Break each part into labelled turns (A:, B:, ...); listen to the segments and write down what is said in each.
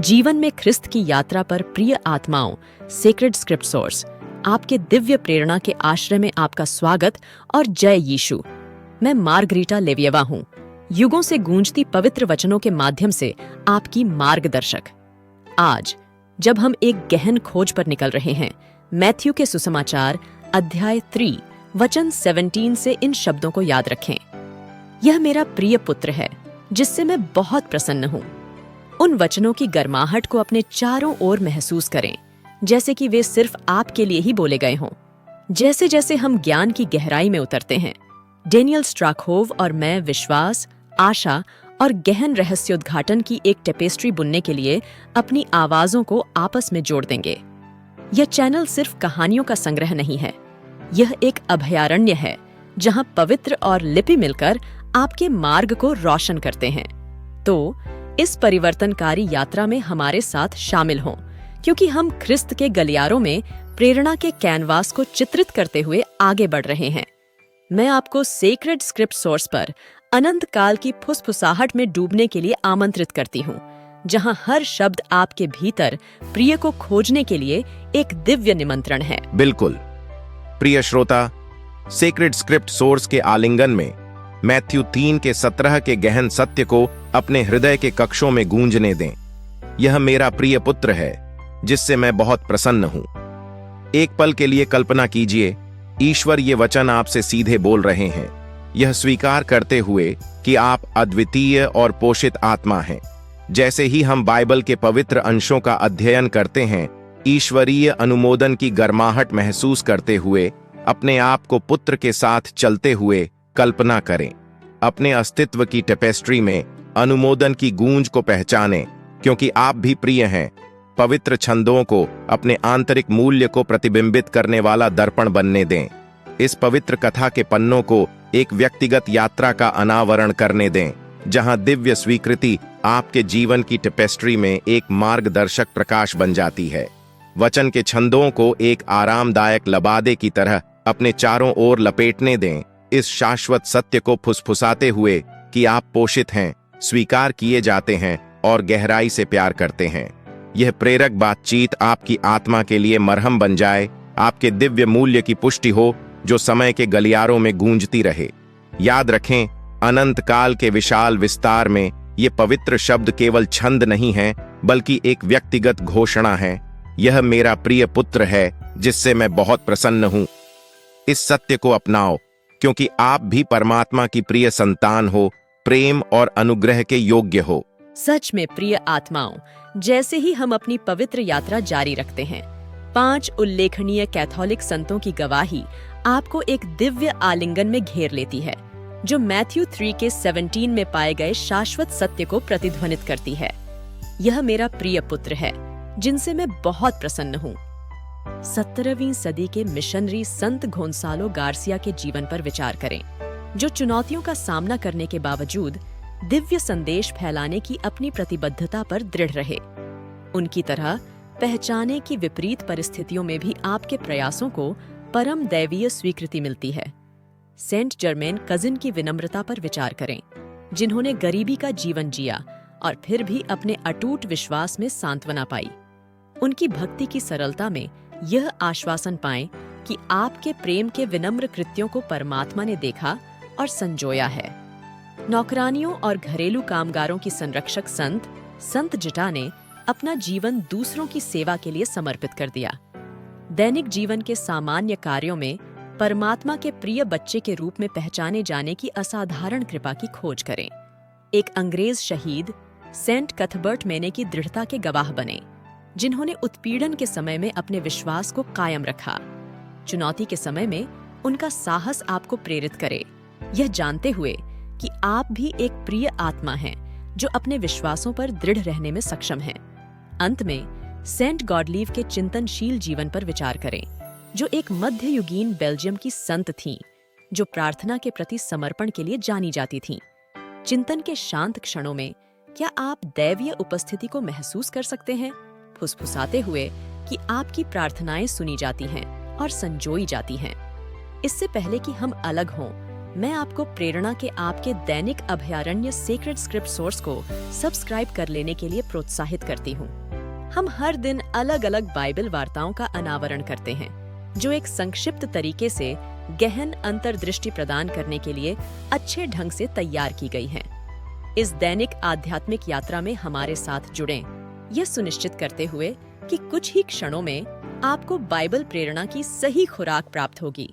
A: जीवन में ख्रिस्त की यात्रा पर प्रिय आत्माओं, सेक्रेड स्क्रिप्ट सोर्स, आपके दिव्य प्रेरणा के आश्रय में आपका स्वागत और जय यीशु। मैं मार्गरीटा लेवियवा हूँ, युगों से गूंजती पवित्र वचनों के माध्यम से आपकी मार्गदर्शक। आज जब हम एक गहन खोज पर निकल रहे हैं, मैथ्यू के सुसमाचार अध्याय 3 वचन 17 से इन शब्दों को याद रखें। यह मेरा प्रिय पुत्र है जिससे मैं बहुत प्रसन्न हूँ। उन वचनों की गर्माहट को अपने चारों ओर महसूस करें, जैसे कि वे सिर्फ आपके लिए ही बोले गए हों। जैसे जैसे हम ज्ञान की गहराई में उतरते हैं, डेनियल स्ट्राकहोव और मैं विश्वास, आशा और गहन रहस्योद्घाटन की एक टेपेस्ट्री बुनने के लिए अपनी आवाजों को आपस में जोड़ देंगे। यह चैनल सिर्फ कहानियों का संग्रह नहीं है, यह एक अभयारण्य है जहां पवित्र और लिपि मिलकर आपके मार्ग को रोशन करते हैं। तो इस परिवर्तनकारी यात्रा में हमारे साथ शामिल हों, क्योंकि हम ख्रिस्त के गलियारों में प्रेरणा के कैनवास को चित्रित करते हुए आगे बढ़ रहे हैं। मैं आपको सेक्रेड स्क्रिप्ट सोर्स पर अनंत काल की फुसफुसाहट में डूबने के लिए आमंत्रित करती हूँ, जहाँ हर शब्द आपके भीतर प्रिय को खोजने के लिए एक दिव्य निमंत्रण है।
B: बिल्कुल प्रिय श्रोता, सेक्रेड स्क्रिप्ट सोर्स के आलिंगन में मैथ्यू 3 के 17 के गहन सत्य को अपने हृदय के कक्षों में गूंजने दें। यह मेरा प्रिय पुत्र है जिससे मैं बहुत प्रसन्न हूं। एक पल के लिए कल्पना कीजिए, ईश्वर ये वचन आपसे सीधे बोल रहे हैं, यह स्वीकार करते हुए कि आप अद्वितीय और पोषित आत्मा हैं। जैसे ही हम बाइबल के पवित्र अंशों का अध्ययन करते हैं, ईश्वरीय अनुमोदन की गर्माहट महसूस करते हुए अपने आप को पुत्र के साथ चलते हुए कल्पना करें। अपने अस्तित्व की टेपेस्ट्री में अनुमोदन की गूंज को पहचानें, क्योंकि आप भी प्रिय हैं। पवित्र छंदों को अपने आंतरिक मूल्य को प्रतिबिंबित करने वाला दर्पण बनने दें। इस पवित्र कथा के पन्नों को एक व्यक्तिगत यात्रा का अनावरण करने दें, जहां दिव्य स्वीकृति आपके जीवन की टेपेस्ट्री में एक मार्गदर्शक प्रकाश बन जाती है। वचन के छंदों को एक आरामदायक लबादे की तरह अपने चारों ओर लपेटने दें, इस शाश्वत सत्य को फुसफुसाते हुए कि आप पोषित हैं, स्वीकार किए जाते हैं और गहराई से प्यार करते हैं। यह प्रेरक बातचीत आपकी आत्मा के लिए मरहम बन जाए, आपके दिव्य मूल्य की पुष्टि हो जो समय के गलियारों में गूंजती रहे। याद रखें, अनंत काल के विशाल विस्तार में ये पवित्र शब्द केवल छंद नहीं हैं, बल्कि एक व्यक्तिगत घोषणा है। यह मेरा प्रिय पुत्र है जिससे मैं बहुत प्रसन्न हूं। इस सत्य को अपनाओ, क्योंकि आप भी परमात्मा की प्रिय संतान हो, प्रेम और अनुग्रह के योग्य हो।
A: सच में प्रिय आत्माओं, जैसे ही हम अपनी पवित्र यात्रा जारी रखते हैं, 5 उल्लेखनीय कैथोलिक संतों की गवाही आपको एक दिव्य आलिंगन में घेर लेती है, जो मैथ्यू 3 के 17 में पाए गए शाश्वत सत्य को प्रतिध्वनित करती है। यह मेरा प्रिय पुत्र है जिनसे मैं बहुत प्रसन्न हूँ। 17वीं सदी के मिशनरी संत गोंसालो गार्सिया के जीवन पर विचार करें, जो चुनौतियों का सामना करने के बावजूद दिव्य संदेश फैलाने की अपनी प्रतिबद्धता पर दृढ़ रहे। उनकी तरह पहचाने की विपरीत परिस्थितियों में भी आपके प्रयासों को परम दैवीय स्वीकृति मिलती है। सेंट जर्मेन कजिन की विनम्रता पर विचार करें, जिन्होंने गरीबी का जीवन जिया और फिर भी अपने अटूट विश्वास में सांत्वना पाई। उनकी भक्ति की सरलता में यह आश्वासन पाएं कि आपके प्रेम के विनम्र कृत्यों को परमात्मा ने देखा और संजोया है। नौकरानियों और घरेलू कामगारों की संरक्षक संत जिटा ने अपना जीवन दूसरों की सेवा के लिए समर्पित कर दिया। दैनिक जीवन के सामान्य कार्यों में परमात्मा के प्रिय बच्चे के रूप में पहचाने जाने की असाधारण कृपा की खोज करें। एक अंग्रेज शहीद सेंट कथबर्ट मेने की दृढ़ता के गवाह बने, जिन्होंने उत्पीड़न के समय में अपने विश्वास को कायम रखा। चुनौती के समय में उनका साहस आपको प्रेरित करे, यह जानते हुए कि आप भी एक प्रिय आत्मा हैं जो अपने विश्वासों पर दृढ़ रहने में सक्षम हैं। अंत में सेंट गॉडलीव के चिंतनशील जीवन पर विचार करें, जो एक मध्ययुगीन बेल्जियम की संत थीं, जो प्रार्थना के प्रति समर्पण के लिए जानी जाती थीं। चिंतन के शांत क्षणों में क्या आप दैवीय उपस्थिति को महसूस कर सकते हैं, फुसफुसाते हुए कि आपकी प्रार्थनाएं सुनी जाती हैं और संजोई जाती हैं। इससे पहले कि हम अलग हों, मैं आपको प्रेरणा के आपके दैनिक अभयारण्य सेक्रेड स्क्रिप्ट सोर्स को सब्सक्राइब कर लेने के लिए प्रोत्साहित करती हूँ। हम हर दिन अलग अलग बाइबल वार्ताओं का अनावरण करते हैं, जो एक संक्षिप्त तरीके से गहन अंतर्दृष्टि प्रदान करने के लिए अच्छे ढंग से तैयार की गई हैं। इस दैनिक आध्यात्मिक यात्रा में हमारे साथ जुड़ें, यह सुनिश्चित करते हुए कि कुछ ही क्षणों में आपको बाइबल प्रेरणा की सही खुराक प्राप्त होगी।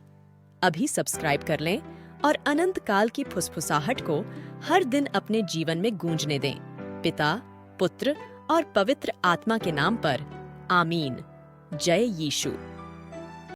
A: अभी सब्सक्राइब कर लें और अनंत काल की फुसफुसाहट को हर दिन अपने जीवन में गूंजने दें। पिता, पुत्र और पवित्र आत्मा के नाम पर आमीन। जय यीशु।